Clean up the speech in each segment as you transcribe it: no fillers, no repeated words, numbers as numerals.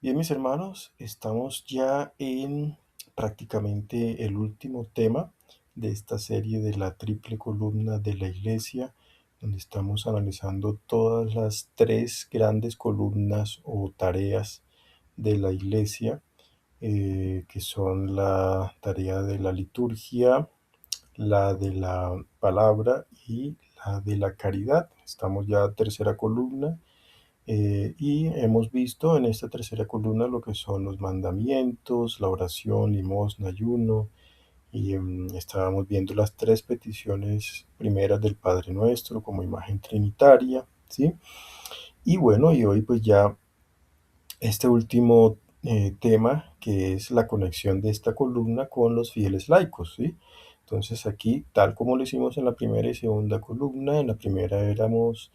Bien, mis hermanos, estamos ya en prácticamente el último tema de esta serie de la triple columna de la iglesia, donde estamos analizando todas las tres grandes columnas o tareas de la iglesia, que son la tarea de la liturgia, la de la palabra y la de la caridad. Estamos ya tercera columna. Y hemos visto en esta tercera columna lo que son los mandamientos, la oración, limosna, ayuno, y estábamos viendo las tres peticiones primeras del Padre Nuestro como imagen trinitaria, ¿sí? Y bueno, y hoy pues ya este último tema, que es la conexión de esta columna con los fieles laicos, ¿sí? Entonces aquí, tal como lo hicimos en la primera y segunda columna, en la primera éramos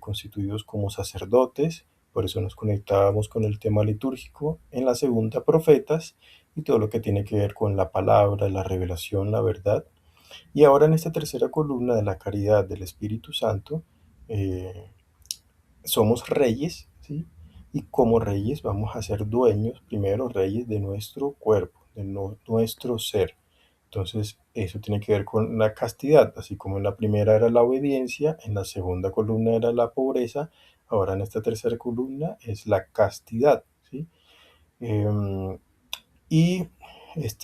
constituidos como sacerdotes, por eso nos conectábamos con el tema litúrgico, en la segunda profetas y todo lo que tiene que ver con la palabra, la revelación, la verdad. Y ahora en esta tercera columna de la caridad del Espíritu Santo, eh, somos reyes, ¿sí? Y como reyes vamos a ser dueños, primero reyes de nuestro cuerpo, de nuestro ser. Entonces, eso tiene que ver con la castidad, así como en la primera era la obediencia, en la segunda columna era la pobreza, ahora en esta tercera columna es la castidad, ¿sí? Em, y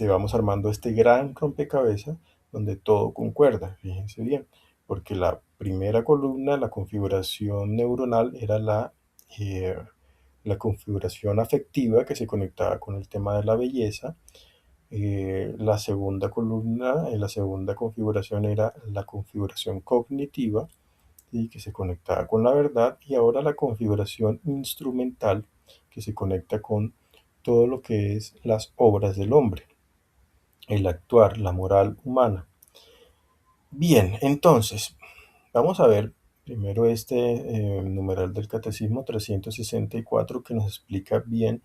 vamos armando este gran rompecabezas donde todo concuerda, fíjense bien, porque la primera columna, la configuración neuronal, era la configuración afectiva que se conectaba con el tema de la belleza. La segunda columna, en la segunda configuración era la configuración cognitiva, ¿sí? Que se conectaba con la verdad, y ahora la configuración instrumental que se conecta con todo lo que es las obras del hombre, el actuar, la moral humana. Bien, entonces, vamos a ver primero este numeral del Catecismo 364 que nos explica bien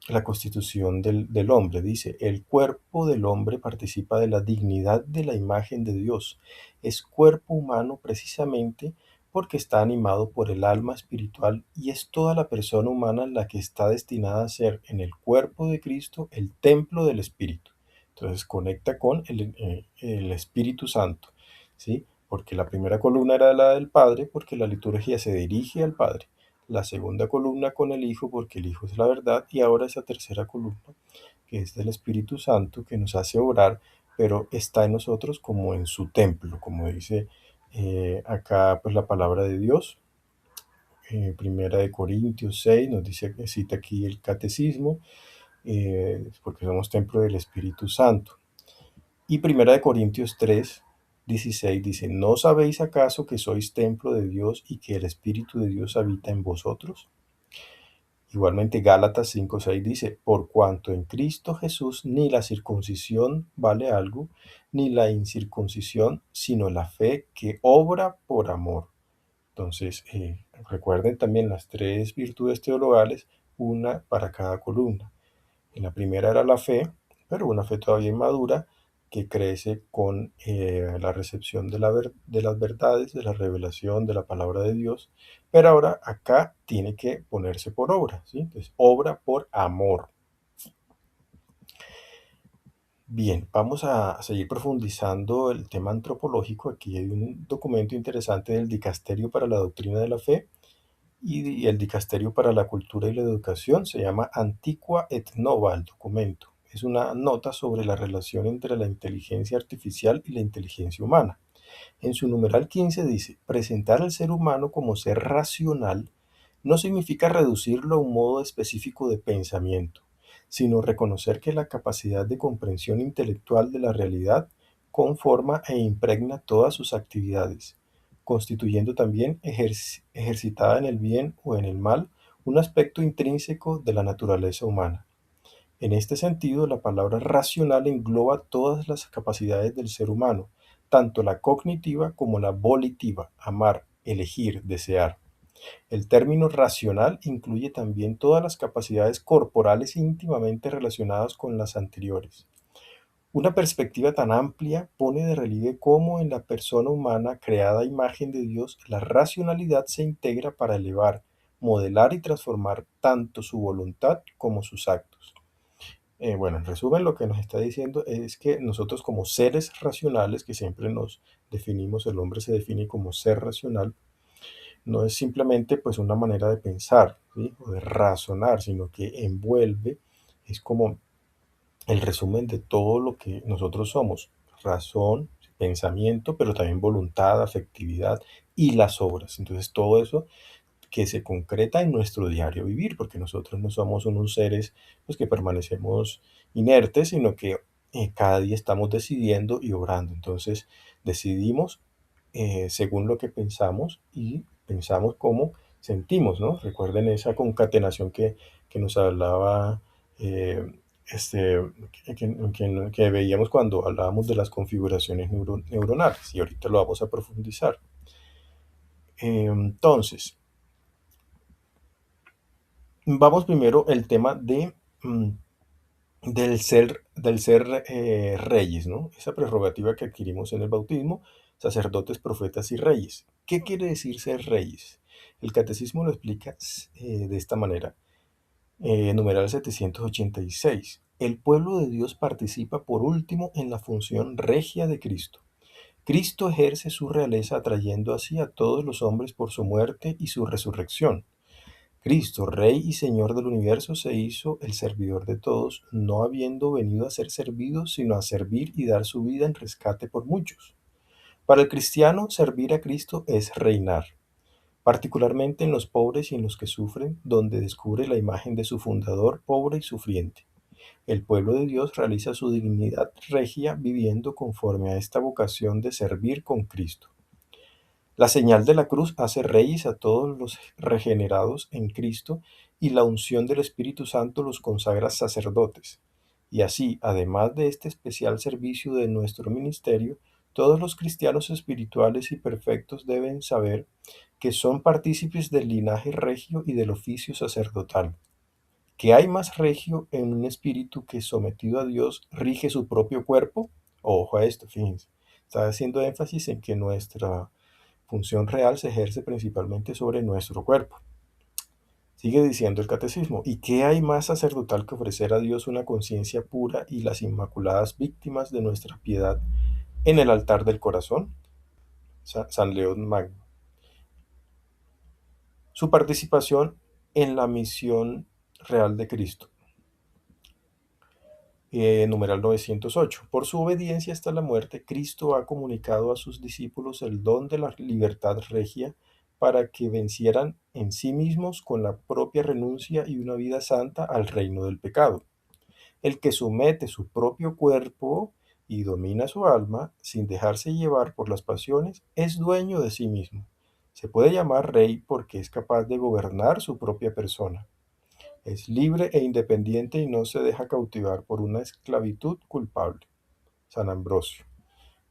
la constitución del hombre. Dice, el cuerpo del hombre participa de la dignidad de la imagen de Dios. Es cuerpo humano precisamente porque está animado por el alma espiritual y es toda la persona humana la que está destinada a ser en el cuerpo de Cristo el templo del Espíritu. Entonces conecta con el Espíritu Santo, ¿sí? Porque la primera columna era la del Padre, porque la liturgia se dirige al Padre, la segunda columna con el Hijo, porque el Hijo es la verdad, y ahora esa tercera columna, que es del Espíritu Santo, que nos hace obrar, pero está en nosotros como en su templo, como dice acá pues la palabra de Dios. Primera de Corintios 6 nos dice, cita aquí el catecismo, porque somos templo del Espíritu Santo. Y Primera de Corintios 3:16 dice, ¿no sabéis acaso que sois templo de Dios y que el Espíritu de Dios habita en vosotros? Igualmente Gálatas 5:6 dice, por cuanto en Cristo Jesús ni la circuncisión vale algo, ni la incircuncisión, sino la fe que obra por amor. Entonces, recuerden también las tres virtudes teologales, una para cada columna. En la primera era la fe, pero una fe todavía inmadura que crece con la recepción de las verdades, de la revelación de la palabra de Dios. Pero ahora acá tiene que ponerse por obra, ¿sí? Entonces, obra por amor. Bien, vamos a seguir profundizando el tema antropológico. Aquí hay un documento interesante del Dicasterio para la Doctrina de la Fe y el Dicasterio para la Cultura y la Educación. Se llama Antiqua et Nova el documento. Es una nota sobre la relación entre la inteligencia artificial y la inteligencia humana. En su numeral 15 dice, presentar al ser humano como ser racional no significa reducirlo a un modo específico de pensamiento, sino reconocer que la capacidad de comprensión intelectual de la realidad conforma e impregna todas sus actividades, constituyendo también ejercitada en el bien o en el mal un aspecto intrínseco de la naturaleza humana. En este sentido, la palabra racional engloba todas las capacidades del ser humano, tanto la cognitiva como la volitiva, amar, elegir, desear. El término racional incluye también todas las capacidades corporales íntimamente relacionadas con las anteriores. Una perspectiva tan amplia pone de relieve cómo en la persona humana creada a imagen de Dios la racionalidad se integra para elevar, modelar y transformar tanto su voluntad como sus actos. Bueno, en resumen, lo que nos está diciendo es que nosotros como seres racionales, que siempre nos definimos, el hombre se define como ser racional, no es simplemente pues una manera de pensar, ¿sí? O de razonar, sino que envuelve, es como el resumen de todo lo que nosotros somos: razón, pensamiento, pero también voluntad, afectividad y las obras. Entonces todo eso que se concreta en nuestro diario vivir, porque nosotros no somos unos seres pues, que permanecemos inertes, sino que cada día estamos decidiendo y obrando. Entonces decidimos según lo que pensamos y pensamos como sentimos, ¿no? Recuerden esa concatenación que nos hablaba, eh, este, que veíamos cuando hablábamos de las configuraciones neuronales, y ahorita lo vamos a profundizar. Entonces, vamos primero el tema mm, del ser reyes, ¿no? Esa prerrogativa que adquirimos en el bautismo, sacerdotes, profetas y reyes. ¿Qué quiere decir ser reyes? El catecismo lo explica de esta manera. Numeral 786. El pueblo de Dios participa por último en la función regia de Cristo. Cristo ejerce su realeza atrayendo así a todos los hombres por su muerte y su resurrección. Cristo, Rey y Señor del universo, se hizo el servidor de todos, no habiendo venido a ser servido, sino a servir y dar su vida en rescate por muchos. Para el cristiano, servir a Cristo es reinar, particularmente en los pobres y en los que sufren, donde descubre la imagen de su fundador pobre y sufriente. El pueblo de Dios realiza su dignidad regia viviendo conforme a esta vocación de servir con Cristo. La señal de la cruz hace reyes a todos los regenerados en Cristo y la unción del Espíritu Santo los consagra sacerdotes. Y así, además de este especial servicio de nuestro ministerio, todos los cristianos espirituales y perfectos deben saber que son partícipes del linaje regio y del oficio sacerdotal. ¿Que hay más regio en un espíritu que sometido a Dios rige su propio cuerpo? Ojo a esto, fíjense. Está haciendo énfasis en que nuestra función real se ejerce principalmente sobre nuestro cuerpo. Sigue diciendo el catecismo: ¿y qué hay más sacerdotal que ofrecer a Dios una conciencia pura y las inmaculadas víctimas de nuestra piedad en el altar del corazón? San León Magno. Su participación en la misión real de Cristo. Numeral 908. Por su obediencia hasta la muerte, Cristo ha comunicado a sus discípulos el don de la libertad regia para que vencieran en sí mismos con la propia renuncia y una vida santa al reino del pecado. El que somete su propio cuerpo y domina su alma sin dejarse llevar por las pasiones es dueño de sí mismo. Se puede llamar rey porque es capaz de gobernar su propia persona. Es libre e independiente y no se deja cautivar por una esclavitud culpable. San Ambrosio.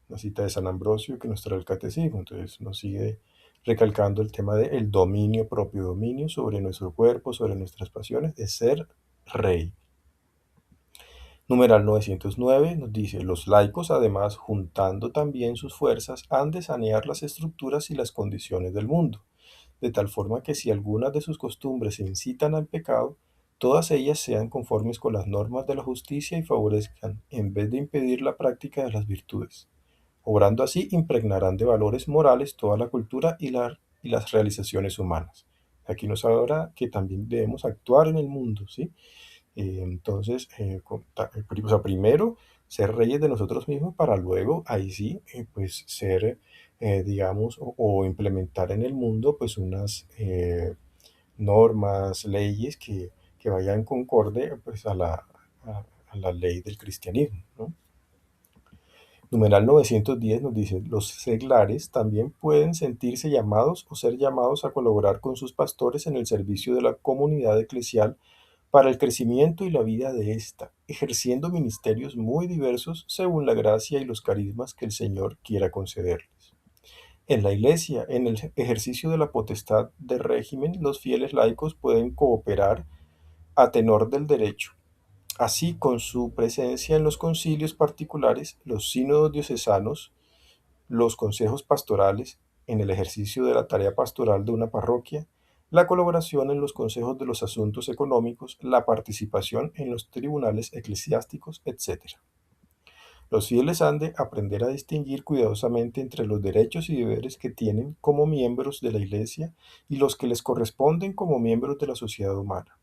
Una cita de San Ambrosio que nos trae el catecismo. Entonces nos sigue recalcando el tema del dominio, propio dominio sobre nuestro cuerpo, sobre nuestras pasiones, de ser rey. Numeral 909 nos dice: los laicos, además, juntando también sus fuerzas, han de sanear las estructuras y las condiciones del mundo, de tal forma que si algunas de sus costumbres incitan al pecado, todas ellas sean conformes con las normas de la justicia y favorezcan, en vez de impedir la práctica de las virtudes. Obrando así, impregnarán de valores morales toda la cultura y las realizaciones humanas. Aquí nos habla que también debemos actuar en el mundo, ¿sí? Entonces, o sea, primero ser reyes de nosotros mismos para luego, ahí sí, pues ser, digamos, o implementar en el mundo, pues unas normas, leyes que vayan concorde, pues a la ley del cristianismo, ¿no? Numeral 910 nos dice: los seglares también pueden sentirse llamados o ser llamados a colaborar con sus pastores en el servicio de la comunidad eclesial para el crecimiento y la vida de ésta, ejerciendo ministerios muy diversos según la gracia y los carismas que el Señor quiera concederles. En la Iglesia, en el ejercicio de la potestad de régimen, los fieles laicos pueden cooperar a tenor del derecho. Así, con su presencia en los concilios particulares, los sínodos diocesanos, los consejos pastorales, en el ejercicio de la tarea pastoral de una parroquia, la colaboración en los consejos de los asuntos económicos, la participación en los tribunales eclesiásticos, etc. Los fieles han de aprender a distinguir cuidadosamente entre los derechos y deberes que tienen como miembros de la Iglesia y los que les corresponden como miembros de la sociedad humana.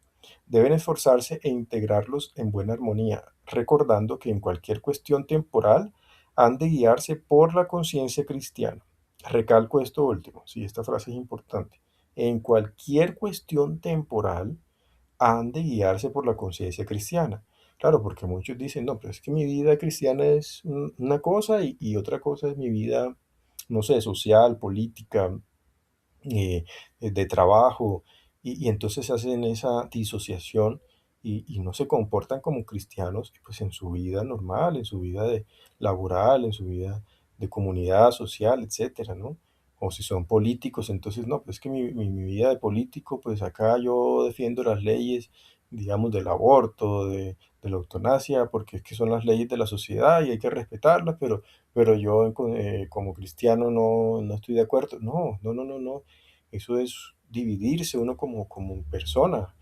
Deben esforzarse e integrarlos en buena armonía, recordando que en cualquier cuestión temporal han de guiarse por la conciencia cristiana. Recalco esto último, sí, esta frase es importante. En cualquier cuestión temporal han de guiarse por la conciencia cristiana. Claro, porque muchos dicen, no, pero es que mi vida cristiana es una cosa y otra cosa es mi vida, no sé, social, política, eh, de trabajo, y entonces hacen esa disociación y no se comportan como cristianos pues en su vida normal, en su vida laboral, en su vida de comunidad social, etcétera, ¿no? O si son políticos, entonces no, pues es que mi vida de político, pues acá yo defiendo las leyes, digamos, del aborto, de la eutanasia, porque es que son las leyes de la sociedad y hay que respetarlas, pero yo como cristiano no estoy de acuerdo. No, no, no, no, no. Eso es dividirse uno como persona.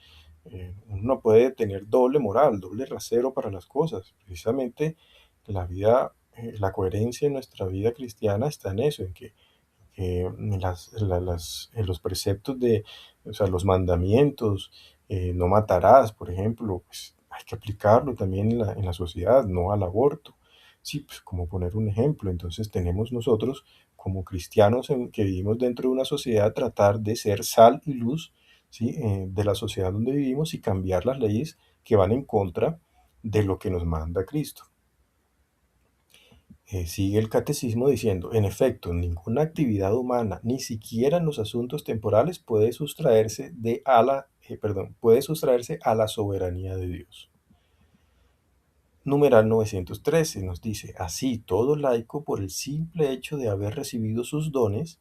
Uno no puede tener doble moral, doble rasero para las cosas. Precisamente la vida, la coherencia en nuestra vida cristiana está en eso, en que en los preceptos o sea, los mandamientos, no matarás, por ejemplo, pues hay que aplicarlo también en la sociedad, no al aborto. Sí, pues como poner un ejemplo. Entonces tenemos nosotros como cristianos que vivimos dentro de una sociedad tratar de ser sal y luz, ¿sí? De la sociedad donde vivimos y cambiar las leyes que van en contra de lo que nos manda Cristo. Sigue el catecismo diciendo, en efecto, ninguna actividad humana, ni siquiera en los asuntos temporales, puede sustraerse a la soberanía de Dios. Numeral 913 nos dice, así todo laico, por el simple hecho de haber recibido sus dones,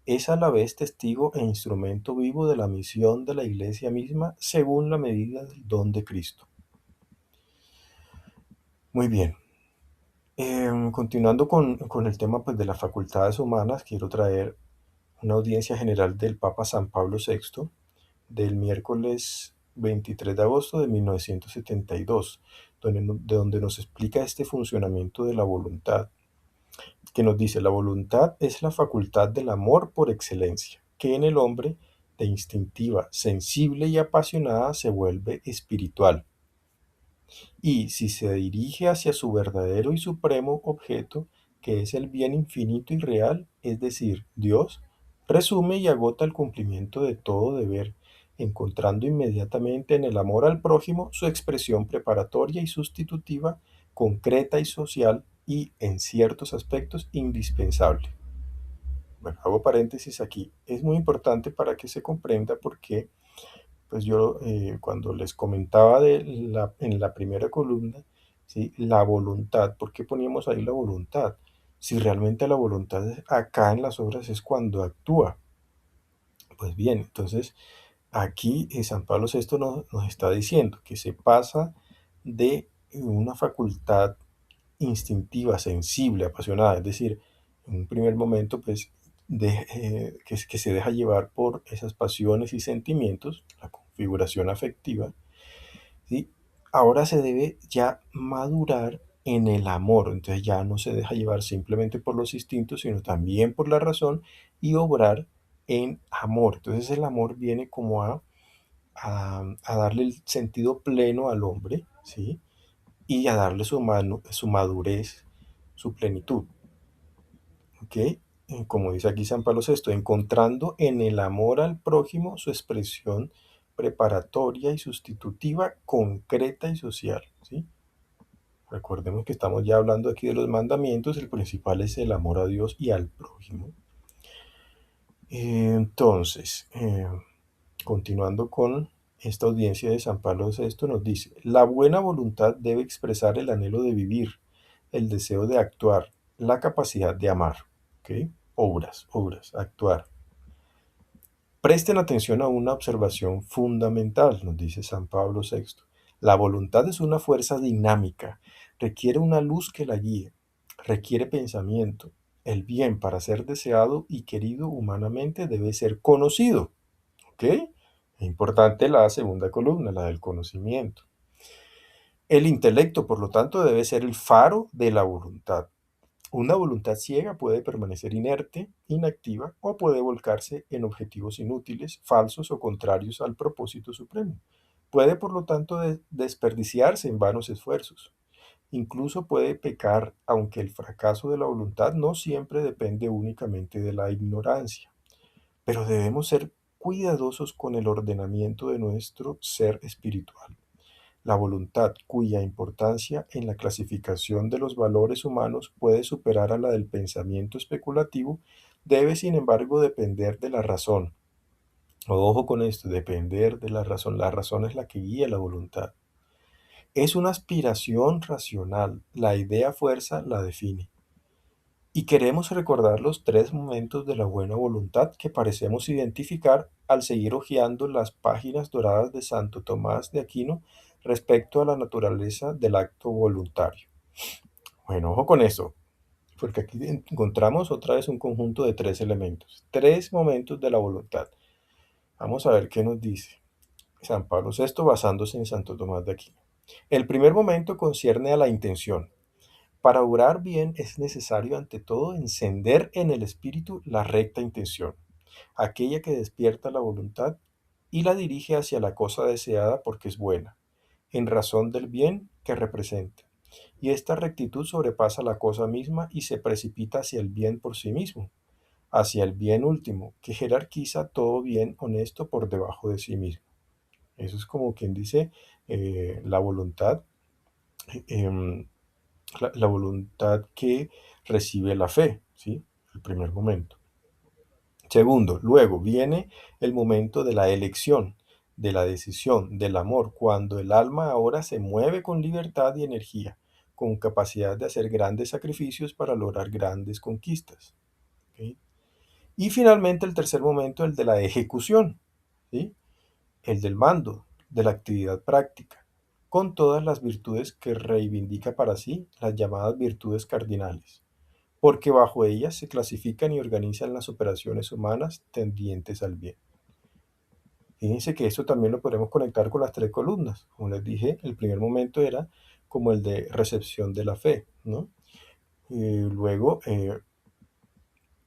es a la vez testigo e instrumento vivo de la misión de la Iglesia misma según la medida del don de Cristo. Muy bien. Continuando con el tema pues, de las facultades humanas, quiero traer una audiencia general del Papa San Pablo VI del miércoles 23 de agosto de 1972, de donde nos explica este funcionamiento de la voluntad, que nos dice, la voluntad es la facultad del amor por excelencia, que en el hombre, de instintiva, sensible y apasionada, se vuelve espiritual y si se dirige hacia su verdadero y supremo objeto, que es el bien infinito y real, es decir, Dios, resume y agota el cumplimiento de todo deber, encontrando inmediatamente en el amor al prójimo su expresión preparatoria y sustitutiva, concreta y social y, en ciertos aspectos, indispensable. Bueno, hago paréntesis aquí. Es muy importante para que se comprenda por qué pues yo cuando les comentaba en la primera columna, ¿sí? La voluntad, ¿por qué poníamos ahí la voluntad? Si realmente la voluntad acá en las obras es cuando actúa. Pues bien, entonces aquí San Pablo VI nos está diciendo que se pasa de una facultad instintiva, sensible, apasionada, es decir, en un primer momento, pues, que se deja llevar por esas pasiones y sentimientos, la configuración afectiva, ¿sí? Ahora se debe ya madurar en el amor, entonces ya no se deja llevar simplemente por los instintos, sino también por la razón y obrar en amor. Entonces el amor viene como a darle el sentido pleno al hombre, ¿sí? Y a darle su madurez, su plenitud. ¿Ok? Como dice aquí San Pablo VI, encontrando en el amor al prójimo su expresión preparatoria y sustitutiva, concreta y social. ¿Sí? Recordemos que estamos ya hablando aquí de los mandamientos, el principal es el amor a Dios y al prójimo. Entonces, continuando con esta audiencia de San Pablo VI nos dice, la buena voluntad debe expresar el anhelo de vivir, el deseo de actuar, la capacidad de amar. ¿Ok? Obras, actuar. Presten atención a una observación fundamental, nos dice San Pablo VI. La voluntad es una fuerza dinámica, requiere una luz que la guíe, requiere pensamiento. El bien para ser deseado y querido humanamente debe ser conocido. ¿Ok? Es importante la segunda columna, la del conocimiento. El intelecto, por lo tanto, debe ser el faro de la voluntad. Una voluntad ciega puede permanecer inerte, inactiva o puede volcarse en objetivos inútiles, falsos o contrarios al propósito supremo. Puede, por lo tanto, desperdiciarse en vanos esfuerzos. Incluso puede pecar, aunque el fracaso de la voluntad no siempre depende únicamente de la ignorancia. Pero debemos ser cuidadosos con el ordenamiento de nuestro ser espiritual. La voluntad, cuya importancia en la clasificación de los valores humanos puede superar a la del pensamiento especulativo, debe sin embargo depender de la razón. Ojo con esto, depender de la razón. La razón es la que guía la voluntad. Es una aspiración racional. La idea fuerza la define. Y queremos recordar los tres momentos de la buena voluntad que parecemos identificar al seguir hojeando las páginas doradas de Santo Tomás de Aquino respecto a la naturaleza del acto voluntario. Bueno, ojo con eso, porque aquí encontramos otra vez un conjunto de tres elementos, tres momentos de la voluntad. Vamos a ver qué nos dice San Pablo VI basándose en Santo Tomás de Aquino. El primer momento concierne a la intención. Para orar bien es necesario ante todo encender en el espíritu la recta intención, aquella que despierta la voluntad y la dirige hacia la cosa deseada porque es buena, en razón del bien que representa. Y esta rectitud sobrepasa la cosa misma y se precipita hacia el bien por sí mismo, hacia el bien último, que jerarquiza todo bien honesto por debajo de sí mismo. Eso es como quien dice la voluntad. em, la voluntad que recibe la fe, ¿sí? El primer momento. Segundo, luego viene el momento de la elección, de la decisión, del amor, cuando el alma ahora se mueve con libertad y energía, con capacidad de hacer grandes sacrificios para lograr grandes conquistas. ¿Ok? Y finalmente el tercer momento, el de la ejecución, ¿sí? El del mando, de la actividad práctica, con todas las virtudes que reivindica para sí, las llamadas virtudes cardinales, porque bajo ellas se clasifican y organizan las operaciones humanas tendientes al bien. Fíjense que esto también lo podemos conectar con las tres columnas. Como les dije, el primer momento era como el de recepción de la fe, ¿no? Luego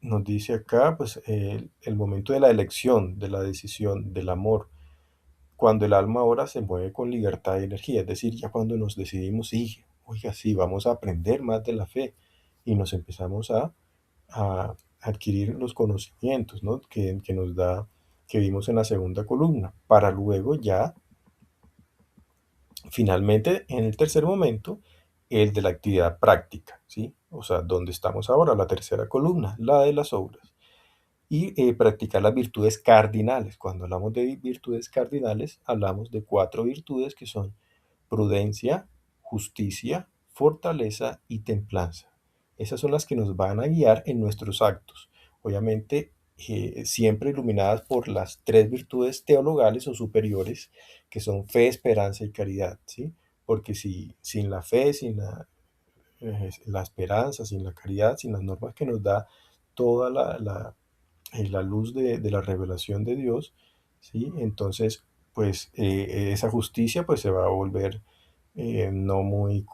nos dice acá, pues, el momento de la elección, de la decisión, del amor, cuando el alma ahora se mueve con libertad y energía, es decir, ya cuando nos decidimos, sí, oiga, sí, vamos a aprender más de la fe y nos empezamos a adquirir los conocimientos, ¿no? que nos da, que vimos en la segunda columna, para luego ya, finalmente, en el tercer momento, el de la actividad práctica, ¿sí? O sea, donde estamos ahora, la tercera columna, la de las obras. Y practicar las virtudes cardinales. Cuando hablamos de virtudes cardinales, hablamos de cuatro virtudes que son prudencia, justicia, fortaleza y templanza. Esas son las que nos van a guiar en nuestros actos. Obviamente, siempre iluminadas por las tres virtudes teologales o superiores, que son fe, esperanza y caridad, ¿sí? Porque si sin la fe, sin la esperanza, sin la caridad, sin las normas que nos da toda la luz de la revelación de Dios, ¿sí? Entonces, pues esa justicia pues se va a volver no muy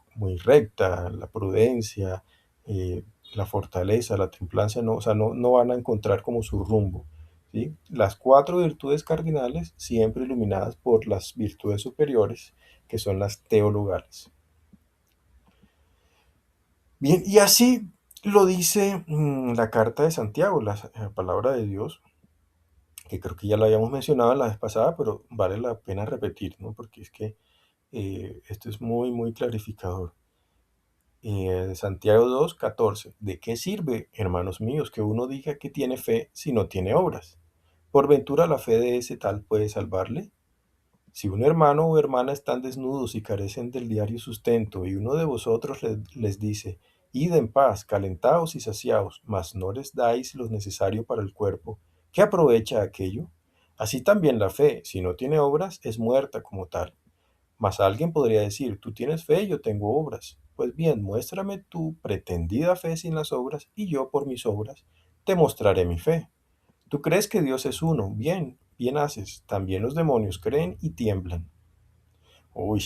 recta, la prudencia, eh, la fortaleza, la templanza, no, o sea, no van a encontrar como su rumbo, ¿sí? Las cuatro virtudes cardinales siempre iluminadas por las virtudes superiores, que son las teologales. Bien, y así lo dice la carta de Santiago, la palabra de Dios, que creo que ya lo habíamos mencionado la vez pasada, pero vale la pena repetir, ¿no? Porque es que esto es muy clarificador. Santiago 2:14. ¿De qué sirve, hermanos míos, que uno diga que tiene fe si no tiene obras? ¿Por ventura la fe de ese tal puede salvarle? Si un hermano o hermana están desnudos y carecen del diario sustento, y uno de vosotros les dice, id en paz, calentaos y saciaos, mas no les dais lo necesario para el cuerpo, ¿qué aprovecha aquello? Así también la fe, si no tiene obras, es muerta como tal. Mas alguien podría decir, tú tienes fe y yo tengo obras. Pues bien, muéstrame tu pretendida fe sin las obras, y yo por mis obras te mostraré mi fe. Tú crees que Dios es uno. Bien, bien haces. También los demonios creen y tiemblan. Uy,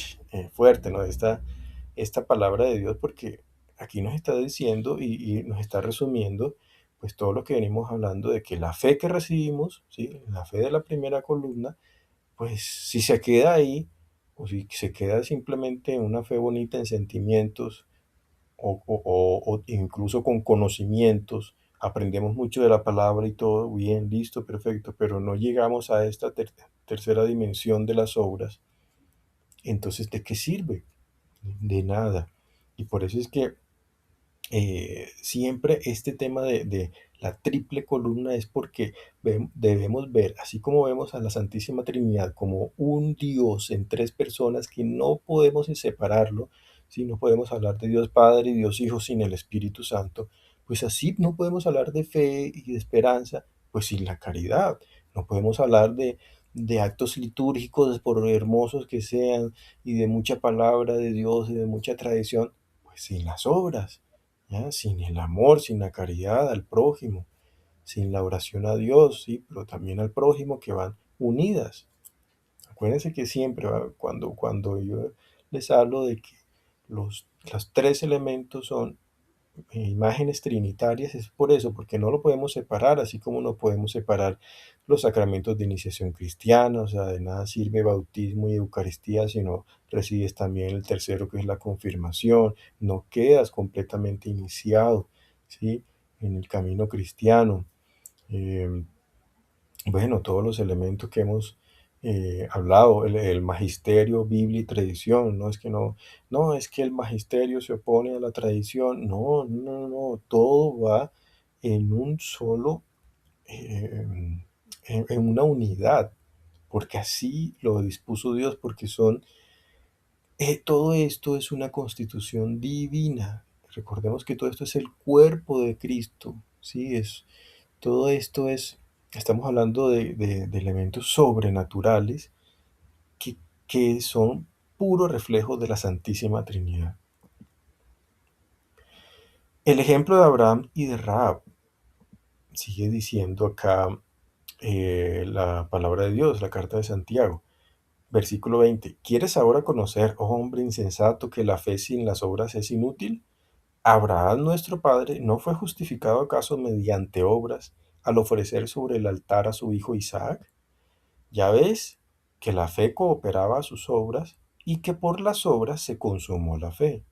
fuerte, ¿no? Esta palabra de Dios, porque aquí nos está diciendo y nos está resumiendo, pues todo lo que venimos hablando de que la fe que recibimos, ¿sí? La fe de la primera columna, pues si se queda ahí, o si se queda simplemente en una fe bonita en sentimientos, o incluso con conocimientos, aprendemos mucho de la palabra y todo, bien, listo, perfecto, pero no llegamos a esta tercera dimensión de las obras, entonces ¿de qué sirve? De nada. Y por eso es que siempre este tema de la triple columna es porque debemos ver, así como vemos a la Santísima Trinidad como un Dios en tres personas que no podemos separarlo, si no podemos hablar de Dios Padre y Dios Hijo sin el Espíritu Santo, pues así no podemos hablar de fe y de esperanza, pues sin la caridad. No podemos hablar de actos litúrgicos, por hermosos que sean, y de mucha palabra de Dios y de mucha tradición, pues sin las obras. ¿Ya? Sin el amor, sin la caridad al prójimo, sin la oración a Dios, sí, pero también al prójimo, que van unidas. Acuérdense que siempre, cuando yo les hablo de que los tres elementos son imágenes trinitarias, es por eso, porque no lo podemos separar, así como no podemos separar los sacramentos de iniciación cristiana, o sea, de nada sirve bautismo y Eucaristía si no recibes también el tercero, que es la confirmación, no quedas completamente iniciado, ¿sí? En el camino cristiano. Eh, bueno, todos los elementos que hemos hablado, el magisterio, Biblia y tradición, no es que no es que el magisterio se opone a la tradición, no, no, no, todo va en un solo, eh, en una unidad, porque así lo dispuso Dios, porque todo esto es una constitución divina. Recordemos que todo esto es el cuerpo de Cristo, ¿sí? Todo esto estamos hablando de elementos sobrenaturales que, que son puro reflejo de la Santísima Trinidad. El ejemplo de Abraham y de Rahab, sigue diciendo acá la palabra de Dios, la carta de Santiago, versículo 20. ¿Quieres ahora conocer, oh hombre insensato, que la fe sin las obras es inútil? ¿Abraham nuestro padre no fue justificado acaso mediante obras al ofrecer sobre el altar a su hijo Isaac? Ya ves que la fe cooperaba a sus obras y que por las obras se consumó la fe.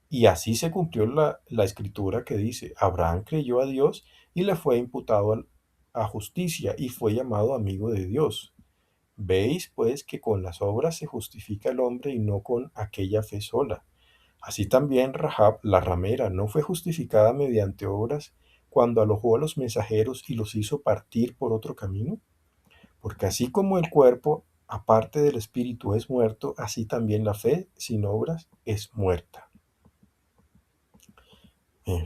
Y así se cumplió la escritura que dice, Abraham creyó a Dios y le fue imputado a justicia y fue llamado amigo de Dios. Veis pues que con las obras se justifica el hombre y no con aquella fe sola. Así también Rahab, la ramera, no fue justificada mediante obras cuando alojó a los mensajeros y los hizo partir por otro camino. Porque así como el cuerpo, aparte del espíritu, es muerto, así también la fe sin obras es muerta.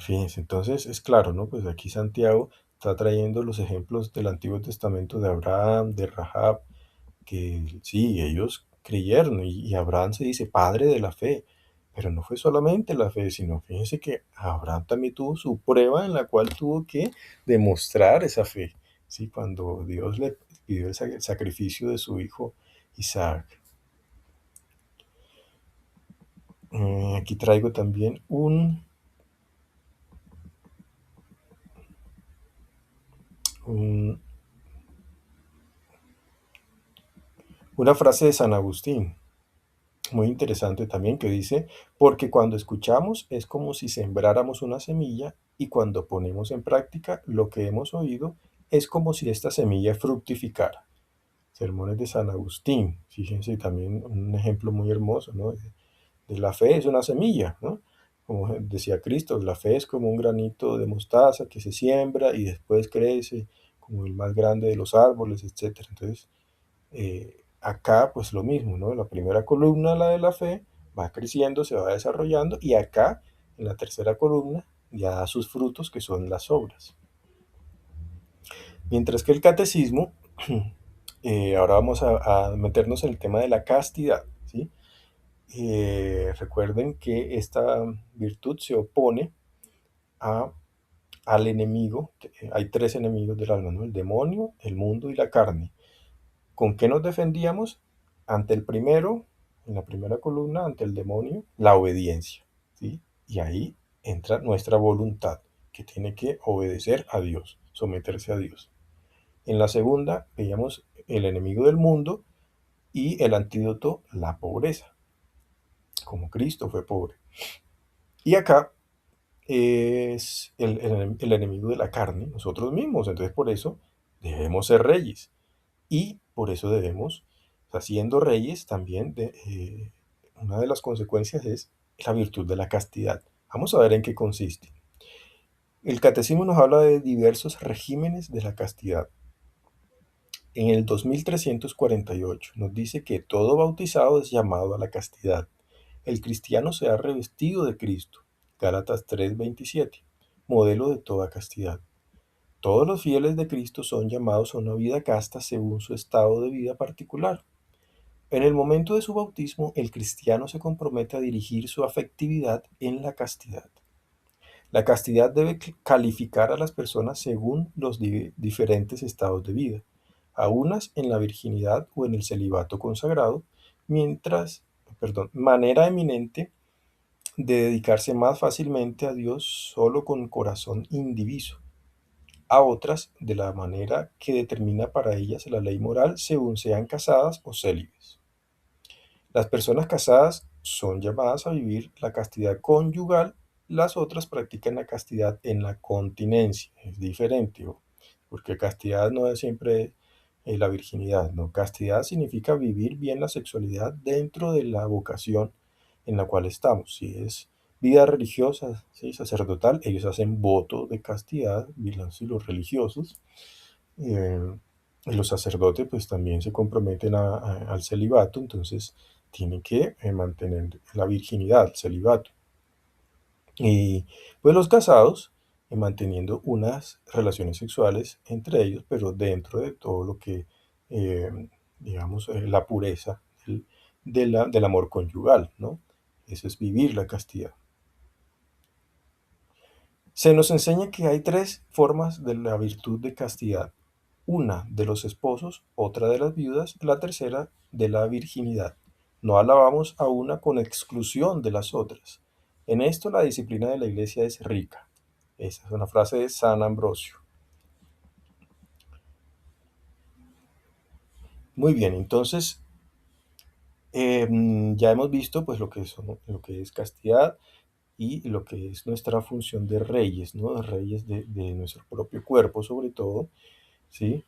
Fíjense, entonces es claro, ¿no? Pues aquí Santiago está trayendo los ejemplos del Antiguo Testamento de Abraham, de Rahab, que sí, ellos creyeron y Abraham se dice padre de la fe, pero no fue solamente la fe, sino fíjense que Abraham también tuvo su prueba en la cual tuvo que demostrar esa fe, ¿sí? Cuando Dios le pidió el sacrificio de su hijo Isaac. Aquí traigo también un- una frase de San Agustín, muy interesante también, que dice, porque cuando escuchamos es como si sembráramos una semilla y cuando ponemos en práctica lo que hemos oído es como si esta semilla fructificara. Sermones de San Agustín, fíjense también un ejemplo muy hermoso, ¿no? De la fe es una semilla, ¿no? Como decía Cristo, la fe es como un granito de mostaza que se siembra y después crece como el más grande de los árboles, etcétera. Entonces, acá pues lo mismo, ¿no? La primera columna, la de la fe, va creciendo, se va desarrollando y acá en la tercera columna ya da sus frutos que son las obras. Mientras que el catecismo, ahora vamos a meternos en el tema de la castidad, ¿sí? Recuerden que esta virtud se opone a, al enemigo. Hay tres enemigos del alma, ¿no? El demonio, el mundo y la carne. ¿Con qué nos defendíamos? Ante el primero, en la primera columna, ante el demonio, la obediencia, ¿sí? Y ahí entra nuestra voluntad, que tiene que obedecer a Dios, someterse a Dios. En la segunda veíamos el enemigo del mundo y el antídoto, la pobreza, como Cristo fue pobre. Y acá es el enemigo de la carne, nosotros mismos. Entonces por eso debemos ser reyes. Y por eso debemos, o sea, siendo reyes también, una de las consecuencias es la virtud de la castidad. Vamos a ver en qué consiste. El catecismo nos habla de diversos regímenes de la castidad. En el 2348 nos dice que todo bautizado es llamado a la castidad. El cristiano se ha revestido de Cristo. Gálatas 3:27, modelo de toda castidad. Todos los fieles de Cristo son llamados a una vida casta según su estado de vida particular. En el momento de su bautismo, el cristiano se compromete a dirigir su afectividad en la castidad. La castidad debe calificar a las personas según los diferentes estados de vida, a unas en la virginidad o en el celibato consagrado, manera eminente de dedicarse más fácilmente a Dios solo con corazón indiviso, a otras de la manera que determina para ellas la ley moral según sean casadas o célibes. Las personas casadas son llamadas a vivir la castidad conyugal, las otras practican la castidad en la continencia. Es diferente, porque castidad no es siempre la virginidad, ¿no? Castidad significa vivir bien la sexualidad dentro de la vocación en la cual estamos. Si es vida religiosa, ¿sí? Sacerdotal, ellos hacen voto de castidad, y los religiosos. eh, y los sacerdotes pues también se comprometen al celibato, entonces tienen que mantener la virginidad, el celibato. Y pues los casados manteniendo unas relaciones sexuales entre ellos, pero dentro de todo lo que, eh, digamos, la pureza del amor conyugal, ¿no? Eso es vivir la castidad. Se nos enseña que hay tres formas de la virtud de castidad. Una de los esposos, otra de las viudas, la tercera de la virginidad. No alabamos a una con exclusión de las otras. En esto la disciplina de la Iglesia es rica. Esa es una frase de San Ambrosio. Muy bien, entonces ya hemos visto pues lo que es castidad y lo que es nuestra función de reyes, ¿no? De reyes de nuestro propio cuerpo sobre todo, ¿sí?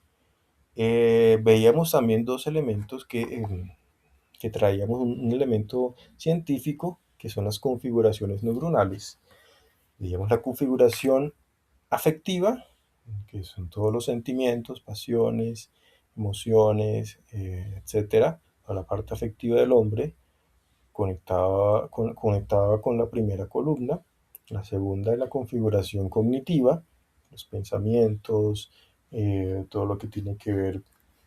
Veíamos también dos elementos que traíamos un elemento científico, que son las configuraciones neuronales. Veíamos la configuración afectiva, que son todos los sentimientos, pasiones, emociones, etcétera, a la parte afectiva del hombre, conectaba con la primera columna. La segunda es la configuración cognitiva, los pensamientos, todo lo que tiene que ver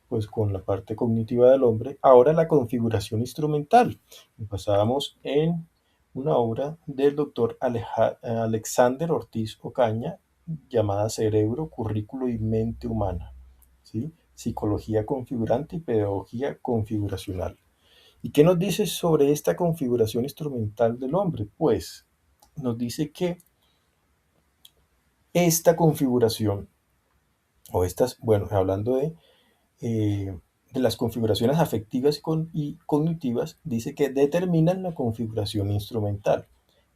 pues con la parte cognitiva del hombre. Ahora la configuración instrumental. Pasábamos en una obra del doctor Alexander Ortiz Ocaña llamada Cerebro, Currículo y Mente Humana, ¿sí? Psicología configurante y pedagogía configuracional. ¿Y qué nos dice sobre esta configuración instrumental del hombre? Pues nos dice que esta configuración, o estas, bueno, hablando de las configuraciones afectivas y cognitivas, dice que determinan la configuración instrumental,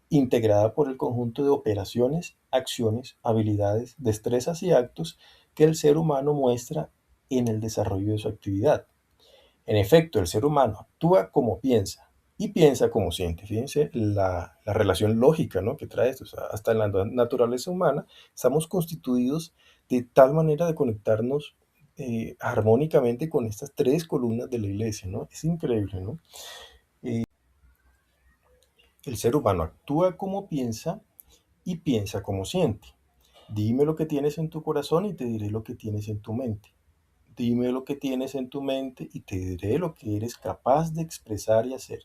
integrada por el conjunto de operaciones, acciones, habilidades, destrezas y actos que el ser humano muestra en el desarrollo de su actividad. En efecto, el ser humano actúa como piensa y piensa como siente. Fíjense la relación lógica, ¿no?, que trae esto. O sea, hasta en la naturaleza humana estamos constituidos de tal manera de conectarnos armónicamente con estas tres columnas de la iglesia, ¿no? Es increíble, ¿no? El ser humano actúa como piensa y piensa como siente. Dime lo que tienes en tu corazón y te diré lo que tienes en tu mente. Dime lo que tienes en tu mente y te diré lo que eres capaz de expresar y hacer.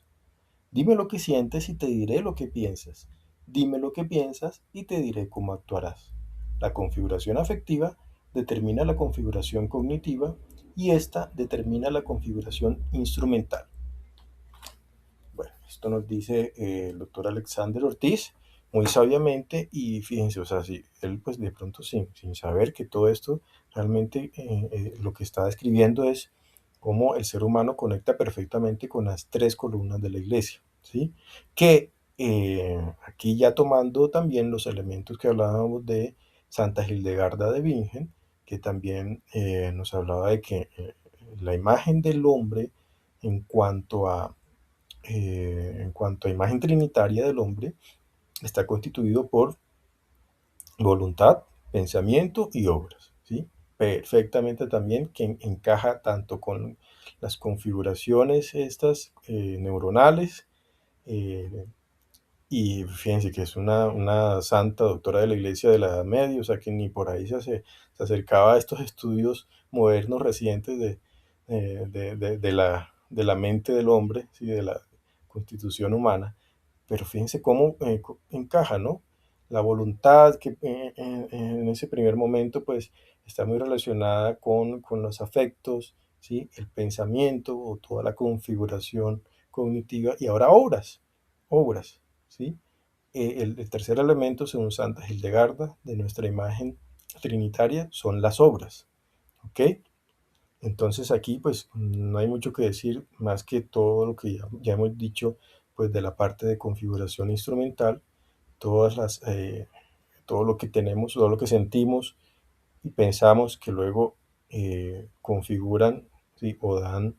Dime lo que sientes y te diré lo que piensas. Dime lo que piensas y te diré cómo actuarás. La configuración afectiva determina la configuración cognitiva y esta determina la configuración instrumental. Bueno, esto nos dice el doctor Alexander Ortiz muy sabiamente y fíjense, o sea, si él pues de pronto sin saber que todo esto realmente lo que está describiendo es cómo el ser humano conecta perfectamente con las tres columnas de la iglesia, ¿sí? Que aquí ya tomando también los elementos que hablábamos de Santa Hildegarda de Bingen, que también nos hablaba de que la imagen del hombre en cuanto a imagen trinitaria del hombre, está constituido por voluntad, pensamiento y obras, ¿sí? Perfectamente también que encaja tanto con las configuraciones estas neuronales, eh, y fíjense que es una santa doctora de la Iglesia de la Edad Media, o sea que ni por ahí se acercaba a estos estudios modernos recientes de la mente del hombre, ¿sí? De la constitución humana. Pero fíjense cómo encaja, ¿no? La voluntad que en ese primer momento pues está muy relacionada con los afectos, ¿sí? El pensamiento o toda la configuración cognitiva y ahora obras, ¿sí? El tercer elemento, según Santa Hildegarda, de nuestra imagen trinitaria son las obras, ¿ok? Entonces aquí pues no hay mucho que decir más que todo lo que ya hemos dicho pues de la parte de configuración instrumental, todas las, todo lo que tenemos, todo lo que sentimos y pensamos que luego configuran, ¿sí? O dan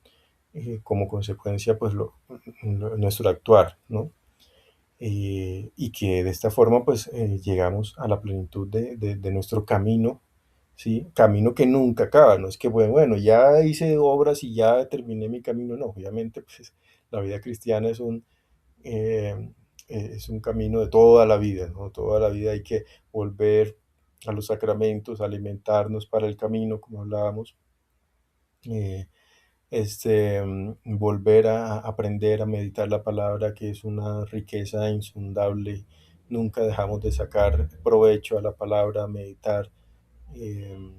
como consecuencia pues nuestro actuar, ¿no? Y que de esta forma pues llegamos a la plenitud de nuestro camino, ¿sí? Camino que nunca acaba, no es que bueno, ya hice obras y ya terminé mi camino, no, obviamente pues la vida cristiana eh, es un camino de toda la vida, ¿no? Toda la vida hay que volver a los sacramentos, alimentarnos para el camino, como hablábamos, eh, volver a aprender a meditar la palabra, que es una riqueza insondable. Nunca dejamos de sacar provecho a la palabra, meditar, eh,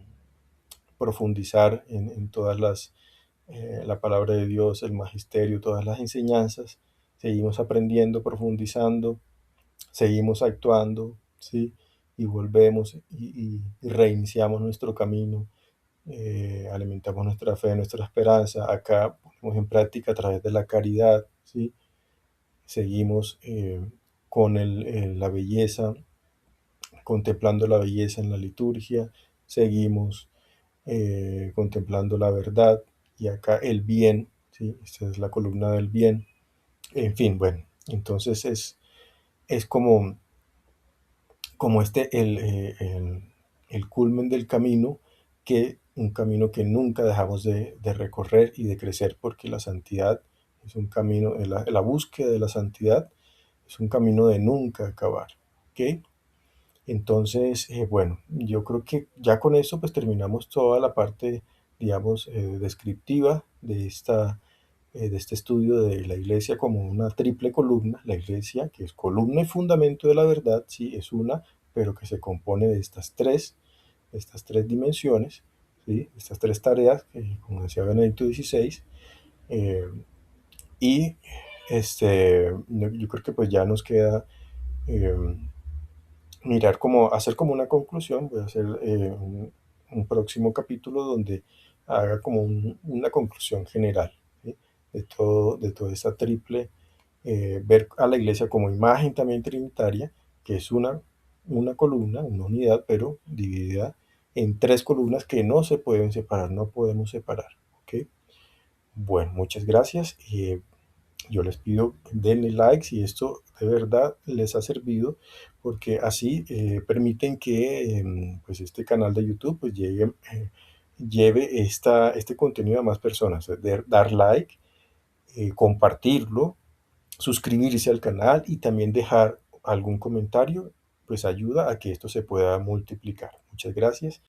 profundizar en todas la palabra de Dios, el magisterio, todas las enseñanzas. Seguimos aprendiendo, profundizando, seguimos actuando, ¿sí? Y volvemos y reiniciamos nuestro camino, alimentamos nuestra fe, nuestra esperanza. Acá ponemos en práctica a través de la caridad, ¿sí? Seguimos con la belleza, contemplando la belleza en la liturgia, seguimos contemplando la verdad y acá el bien, ¿sí? Esta es la columna del bien. En fin, bueno, entonces es como el culmen del camino, que un camino que nunca dejamos de recorrer y de crecer, porque la santidad es un camino, la búsqueda de la santidad es un camino de nunca acabar, ¿ok? Entonces, bueno, yo creo que ya con eso pues terminamos toda la parte, digamos, descriptiva de este estudio de la iglesia como una triple columna. La iglesia, que es columna y fundamento de la verdad, sí, es una, pero que se compone de estas tres dimensiones, ¿sí? Estas tres tareas, que, como decía Benedicto XVI, eh, y yo creo que pues ya nos queda eh, mirar como, hacer como una conclusión. Voy a hacer un próximo capítulo donde haga como una conclusión general, ¿sí? De toda esta triple, ver a la iglesia como imagen también trinitaria, que es una columna, una unidad, pero dividida en tres columnas que no se pueden separar, no podemos separar, ¿ok? Bueno, muchas gracias. Yo les pido denle like si esto de verdad les ha servido, porque así permiten que pues este canal de YouTube pues llegue lleve este contenido a más personas, dar like, compartirlo, suscribirse al canal y también dejar algún comentario, pues ayuda a que esto se pueda multiplicar. Muchas gracias